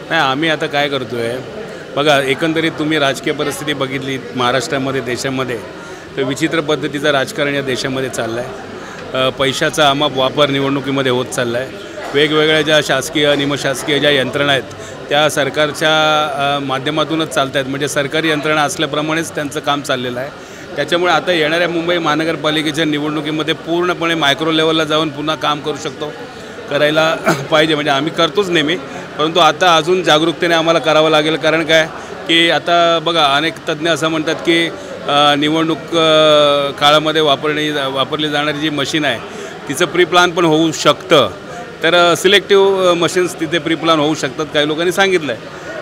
नाही, आम्ही आता काय करतोय बघा, एकंदरीत तुम्ही राजकीय परिस्थिती बघितली महाराष्ट्रामध्ये, देशामध्ये, तर विचित्र पद्धतीचं राजकारण या देशामध्ये चाललं आहे. पैशाचा अमाप वापर निवडणुकीमध्ये होत चालला आहे. वेगवेगळ्या ज्या शासकीय निमशासकीय ज्या यंत्रणा आहेत त्या सरकारच्या माध्यमातूनच चालत आहेत, म्हणजे सरकारी यंत्रणा असल्याप्रमाणेच त्यांचं काम चाललेलं आहे. त्याच्यामुळे आता येणाऱ्या मुंबई महानगरपालिकेच्या निवडणुकीमध्ये पूर्णपणे मायक्रो लेवलला जाऊन पुन्हा काम करू शकतो, करायला पाहिजे, म्हणजे आम्ही करतोच नेहमी, परंतु आता अजून जागरूकतेने आम्हाला करावं लागेल. कारण काय की आता बघा, अनेक तज्ज्ञ असं म्हणतात की निवडणूक काळामध्ये वापरली जाणारी जी मशीन आहे तिचं प्री प्लॅन पण होऊ शकतं. तर सिलेक्टिव्ह मशीन्स तिथे प्री प्लॅन होऊ शकतात, काही लोकांनी सांगितलं आहे.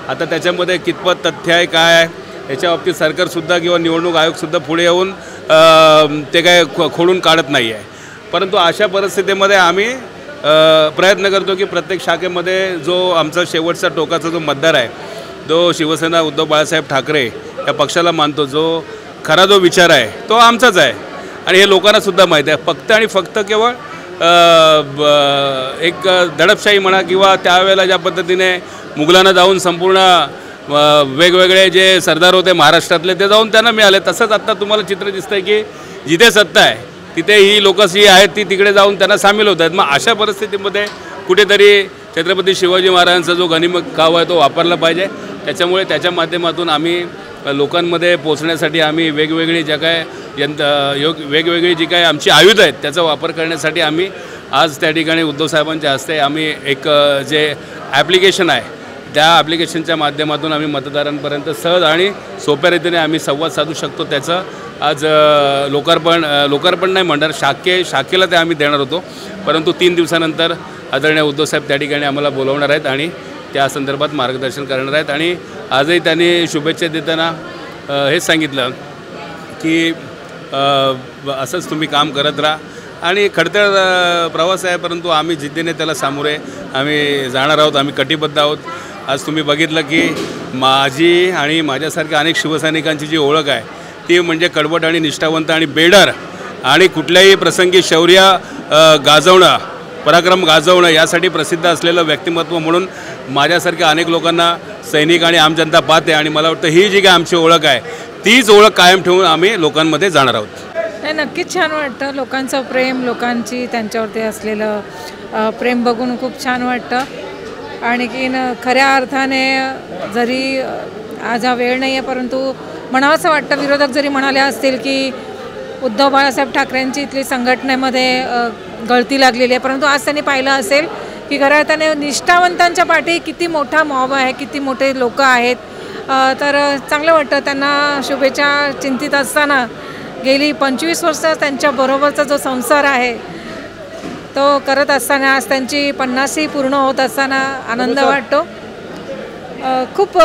आता त्याच्यामध्ये कितपत तथ्य आहे, काय आहे, याच्या बाबतीत सरकारसुद्धा किंवा निवडणूक आयोगसुद्धा पुढे येऊन ते काय खोडून काढत नाही आहे. परंतु अशा परिस्थितीमध्ये आम्ही प्रयत्न करतो की प्रत्येक शाखेमध्ये जो आमचा शेवटचा टोकाचा जो मतदार आहे, जो शिवसेना उद्धव बाळासाहेब ठाकरे या पक्षाला मानतो, जो खरा जो विचार आहे तो आमचाच आहे आणि हे लोकांनासुद्धा माहीत आहे. फक्त आणि फक्त केवळ एक दडपशाही म्हणा किंवा त्यावेळेला ज्या पद्धतीने मुघलांना जाऊन संपूर्ण वेगवेगळे जे सरदार होते महाराष्ट्रातले ते जाऊन त्यांना मिळाले, तसंच आत्ता तुम्हाला चित्र दिसतं आहे की जिथे सत्ता आहे तिथे ही लोकं जी आहेत ती तिकडे जाऊन त्यांना सामील होत आहेत. मग अशा परिस्थितीमध्ये कुठेतरी छत्रपती शिवाजी महाराजांचा जो गनिमत काव आहे तो वापरला पाहिजे. त्याच्यामुळे त्याच्या माध्यमातून आम्ही लोकांमध्ये पोचण्यासाठी आम्ही वेगवेगळी ज्या काय वेगवेगळी जी काय आमची आयुध आहेत त्याचा वापर करण्यासाठी आम्ही आज त्या ठिकाणी उद्धव साहेबांच्या हस्ते आम्ही एक जे ॲप्लिकेशन आहे त्या ॲप्लिकेशनच्या माध्यमातून आम्ही मतदारांपर्यंत सहज आणि सोप्या रीतीने आम्ही संवाद साधू शकतो. त्याचं आज लोकार्पण नाही म्हणणार, शाखेला ते आम्ही देणार होतो, परंतु 3 दिवसानंतर आदरणीय उद्धवसाहेब त्या ठिकाणी आम्हाला बोलवणार आहेत आणि त्या संदर्भात मार्गदर्शन करणार आहेत. आणि आजही त्यांनी शुभेच्छा देताना हेच सांगितलं की असंच तुम्ही काम करत राहा आणि खडतर प्रवास आहे, परंतु आम्ही जिद्दीने त्याला सामोरे आम्ही जाणार आहोत, आम्ही कटिबद्ध आहोत. आज तुम्ही बघितलं की माझी आणि माझ्यासारख्या अनेक शिवसैनिकांची जी ओळख आहे ती म्हणजे कडवट आणि निष्ठावंत आणि बेडर आणि कुठल्याही प्रसंगी शौर्य गाजवणं, पराक्रम गाजवणं यासाठी प्रसिद्ध असलेलं व्यक्तिमत्व म्हणून माझ्यासारख्या अनेक लोकांना सैनिक आणि आम जनता पाहते. आणि मला वाटतं ही जी काय आमची ओळख आहे तीच ओळख कायम ठेवून आम्ही लोकांमध्ये जाणार आहोत. नाही, नक्कीच छान वाटतं. लोकांचं प्रेम, लोकांची त्यांच्यावरती असलेलं प्रेम बघून खूप छान वाटतं. आणखीन खऱ्या अर्थाने जरी आज हा वेळ नाही आहे, परंतु म्हणावंसं वाटतं, विरोधक जरी म्हणाले असतील की उद्धव बाळासाहेब ठाकरेंची इथली संघटनेमध्ये गळती लागलेली आहे, परंतु आज त्यांनी पाहिलं असेल की खऱ्या अर्थाने निष्ठावंतांच्या पाठी किती मोठा मॉब आहे, किती मोठे लोक आहेत. तर चांगलं वाटतं. त्यांना शुभेच्छा चिंतित असताना गेली 25 वर्ष त्यांच्याबरोबरचा जो संसार आहे तो करत असताना आज त्यांची 50वी पूर्ण होत असताना आनंद वाटतो. खूप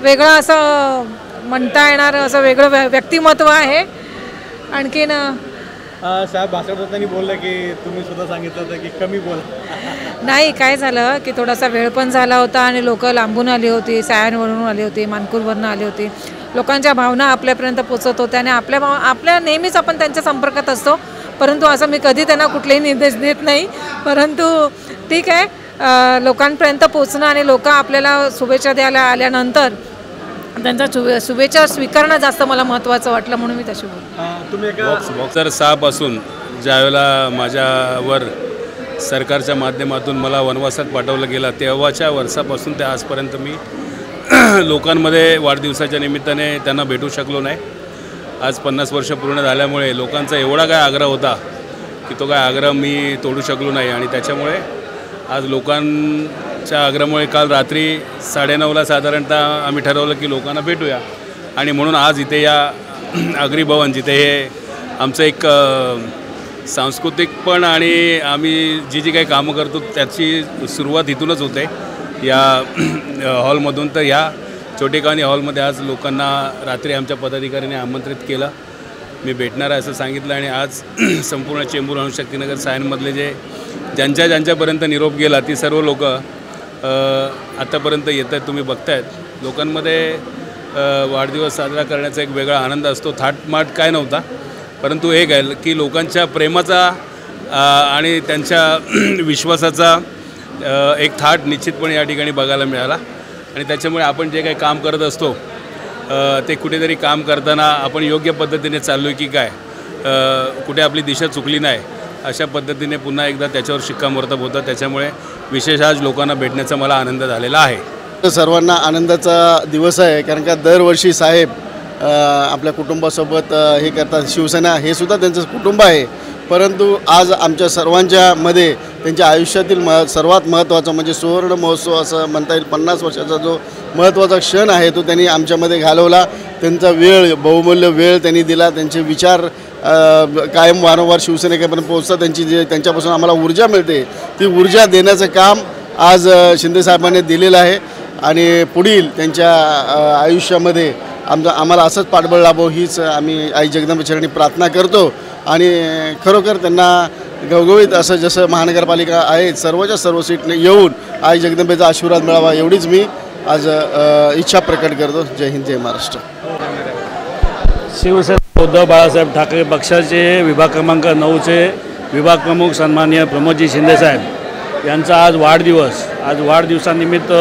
वेगळं असं म्हणता येणारं असं वेगळं व्यक्तिमत्व आहे. आणखीन साहेब भाषण करताना बोललं की तुम्ही सुद्धा सांगितलं होतं की कमी बोला. नाही, काय झालं की थोडासा वेळ पण झाला होता आणि लोक लांबून आली होती, सायनवरून आली होती, मानकुरवरून आली होती. लोकांच्या भावना आपल्यापर्यंत पोचत होत्या आणि आपल्या नेहमीच आपण त्यांच्या संपर्कात असतो, परंतु असं मी कधी त्यांना कुठलेही निर्देश देत नाही. परंतु ठीक आहे, लोकांपर्यंत पोचणं आणि लोक आपल्याला शुभेच्छा द्यायला आल्यानंतर त्यांचा शुभेच्छा स्वीकारणं जास्त मला महत्त्वाचं वाटलं, म्हणून मी तशी बोलतो. तुम्ही बॉक्सर साहेबापासून ज्यावेळेला माझ्यावर सरकारच्या माध्यमातून मला वनवासात पाठवलं गेलं तेव्हाच्या वर्षापासून ते आजपर्यंत मी लोकांमध्ये वाढदिवसाच्या निमित्ताने त्यांना भेटू शकलो नाही. आज 50 वर्ष पूर्ण झाल्यामुळे लोकांचा एवढा काय आग्रह होता की तो काय आग्रह मी तोडू शकलो नाही. आणि त्याच्यामुळे आज लोकांच्या आग्रहामुळे काल रात्री 9:30ला साधारणतः आम्ही ठरवलं की लोकांना भेटूया. आणि म्हणून आज इथे या आगरी भवन, जिथे हे आमचं एक सांस्कृतिक पण आणि आम्ही जी काही कामं करतो त्याची सुरुवात इथूनच होते या हॉलमधून. तर या छोटेखानी हॉलमध्ये आज लोकांना रात्री आमच्या पदाधिकाऱ्यांनी आमंत्रित केलं, मी भेटणार आहे असं सांगितलं. आणि आज संपूर्ण चेंबूर अणुशक्तीनगर सायनमधले ज्यांच्यापर्यंत निरोप गेला ती सर्व लोक आतापर्यंत येत आहेत. तुम्ही बघतायत लोकांमध्ये वाढदिवस साजरा करण्याचा एक वेगळा आनंद असतो. थाटमाट काय नव्हता, परंतु एक आहे की लोकांच्या प्रेमाचा आणि त्यांच्या विश्वासाचा एक थाट निश्चितपणे या ठिकाणी बघायला मिळाला आणि त्याच्यामुळे आपण जे काही काम करत असतो ते कुठेतरी काम करताना आपण योग्य पद्धतीने चाललो की काय, कुठे आपली दिशा चुकली नाही अशा पद्धतीने पुन्हा एकदा त्याच्यावर शिक्कामोर्तब होतं. त्याच्यामुळे विशेष आज लोकांना भेटण्याचा मला आनंद झालेला आहे. सर्वांना आनंदाचा दिवस आहे, कारण का दरवर्षी साहेब आपल्या कुटुंबासोबत हे करतात. शिवसेना हे सुद्धा त्यांचं कुटुंब आहे, परंतु आज आमच्या सर्वांच्या मध्ये त्यांच्या आयुष्यातील सर्वात महत्त्वाचा म्हणजे सुवर्ण महोत्सव असं म्हणता येईल, 50 वर्षाचा जो महत्त्वाचा क्षण आहे तो त्यांनी आमच्यामध्ये घालवला. त्यांचा वेळ, बहुमूल्य वेळ त्यांनी दिला. त्यांचे विचार कायम वारंवार शिवसेनेपर्यंत पोहोचतात. त्यांच्यापासून आम्हाला ऊर्जा मिळते. ती ऊर्जा देण्याचं काम आज शिंदेसाहेबांनी दिलेलं आहे आणि पुढील त्यांच्या आयुष्यामध्ये आम्हाला असंच पाठबळ लाभो हीच आम्ही आई जगदंबेचरणी प्रार्थना करतो. आणि खरोखर त्यांना घवघवीत असं जसं महानगरपालिका आहे सर्वच्या सर्व सीटने येऊन आई जगदंबेचा आशीर्वाद मिळावा एवढीच मी आज इच्छा प्रकट करतो. जय हिंद, जय महाराष्ट्र. शिवसेना उद्धव बाळासाहेब ठाकरे पक्षाचे विभाग क्रमांक 9चे विभाग प्रमुख सन्माननीय प्रमोदजी शिंदेसाहेब यांचा आज वाढदिवस. आज वाढदिवसानिमित्त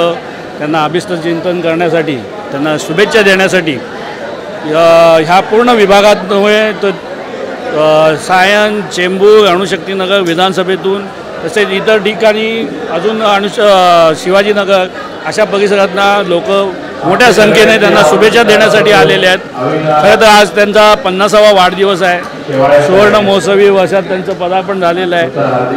त्यांना अभिष्टचिंतन करण्यासाठी, त्यांना शुभेच्छा देण्यासाठी ह्या पूर्ण विभागात नव्हे तर सायन, चेंबूर, अणुशक्तीनगर विधानसभेतून तसेच इतर ठिकाणी अजून शिवाजीनगर अशा परिसरातनं लोक मोठ्या संख्येने त्यांना शुभेच्छा देण्यासाठी आलेले आहेत. खरं तर आज त्यांचा 50वा वाढदिवस आहे. सुवर्ण महोत्सवी वर्षात त्यांचं पदार्पण झालेलं आहे.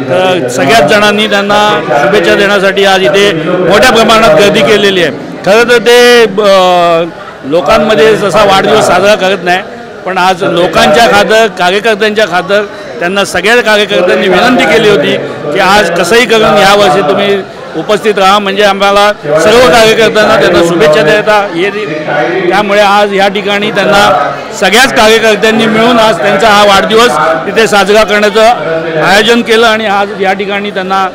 तर सगळ्याच जणांनी त्यांना शुभेच्छा देण्यासाठी आज इथे मोठ्या प्रमाणात गर्दी केलेली आहे. खरं तर ते लोकांमध्ये जसा वाढदिवस साजरा करत नाही, पण आज लोकांच्या खातर, कार्यकर्त्यांच्या खातर त्यांना सगळ्या कार्यकर्त्यांनी विनंती केली होती की आज कसंही करून यावर्षी तुम्ही उपस्थित राहा, म्हणजे आम्हाला सर्व कार्यकर्त्यांना त्यांना शुभेच्छा देता येतील. त्यामुळे आज या ठिकाणी त्यांना सगळ्याच कार्यकर्त्यांनी मिळून आज त्यांचा हा वाढदिवस तिथे साजरा करण्याचं आयोजन केलं आणि आज या ठिकाणी त्यांना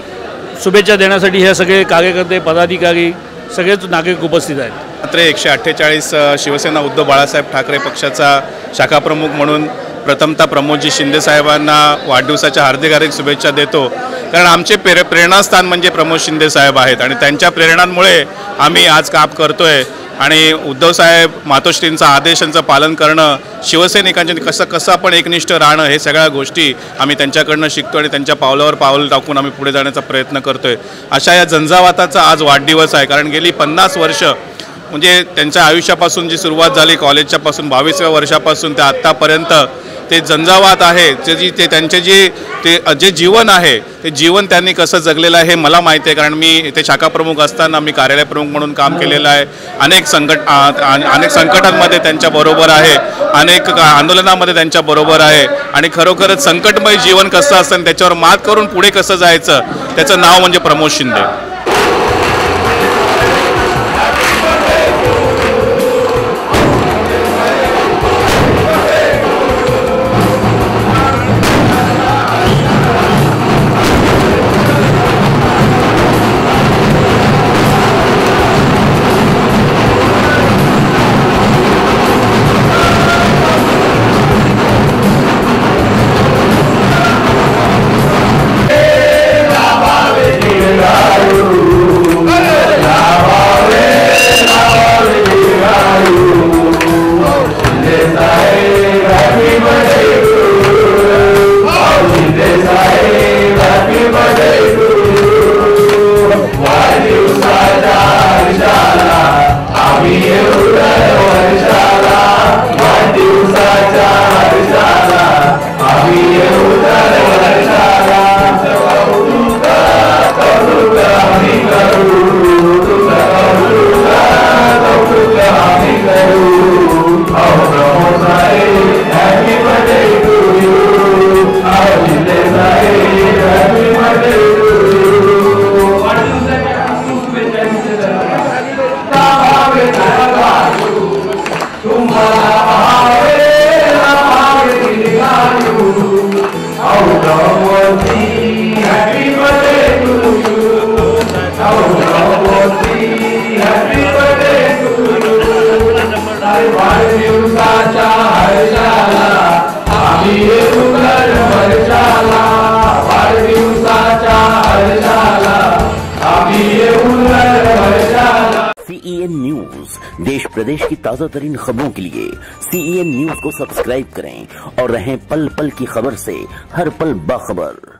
शुभेच्छा देण्यासाठी हे सगळे कार्यकर्ते, पदाधिकारी, सगळेच नागरिक उपस्थित आहेत. मात्र 148 शिवसेना उद्धव बाळासाहेब ठाकरे पक्षाचा शाखाप्रमुख म्हणून प्रथमतः प्रमोदजी शिंदेसाहेबांना वाढदिवसाच्या हार्दिक शुभेच्छा देतो. कारण आमचे प्रेरणास्थान म्हणजे प्रमोद शिंदेसाहेब आहेत आणि त्यांच्या प्रेरणांमुळे आम्ही आज काम करतो आहे. आणि उद्धवसाहेब मातोश्रींचा आदेशांचं पालन करणं, शिवसैनिकांचे कसं आपण एकनिष्ठ राहणं, हे सगळ्या गोष्टी आम्ही त्यांच्याकडनं शिकतो आणि त्यांच्या पावलावर पाऊल टाकून आम्ही पुढे जाण्याचा प्रयत्न करतो आहे. अशा या झंझावाताचा आज वाढदिवस आहे. कारण गेली 50 वर्ष म्हणजे त्यांच्या आयुष्यापासून जी सुरुवात झाली कॉलेजच्यापासून 22व्या वर्षापासून ते आत्तापर्यंत ते झंझावात आहे. त्यांचे जे जीवन आहे ते जीवन त्यांनी कसं जगलेलं आहे हे मला माहिती आहे. कारण मी ते शाखाप्रमुख असताना मी कार्यालय प्रमुख म्हणून काम केलेलं आहे. अनेक संकटांमध्ये त्यांच्याबरोबर आहे, अनेक आंदोलनामध्ये त्यांच्याबरोबर आहे आणि खरोखरच संकटमय जीवन कसं असतं आणि त्याच्यावर मात करून पुढे कसं जायचं त्याचं नाव म्हणजे प्रमोद शिंदे. प्रदेश की ताजा तरीन खबरों के लिए CEN न्यूज को सब्सक्राइब करें और रहें पल पल की खबर से हर पल बाखबर।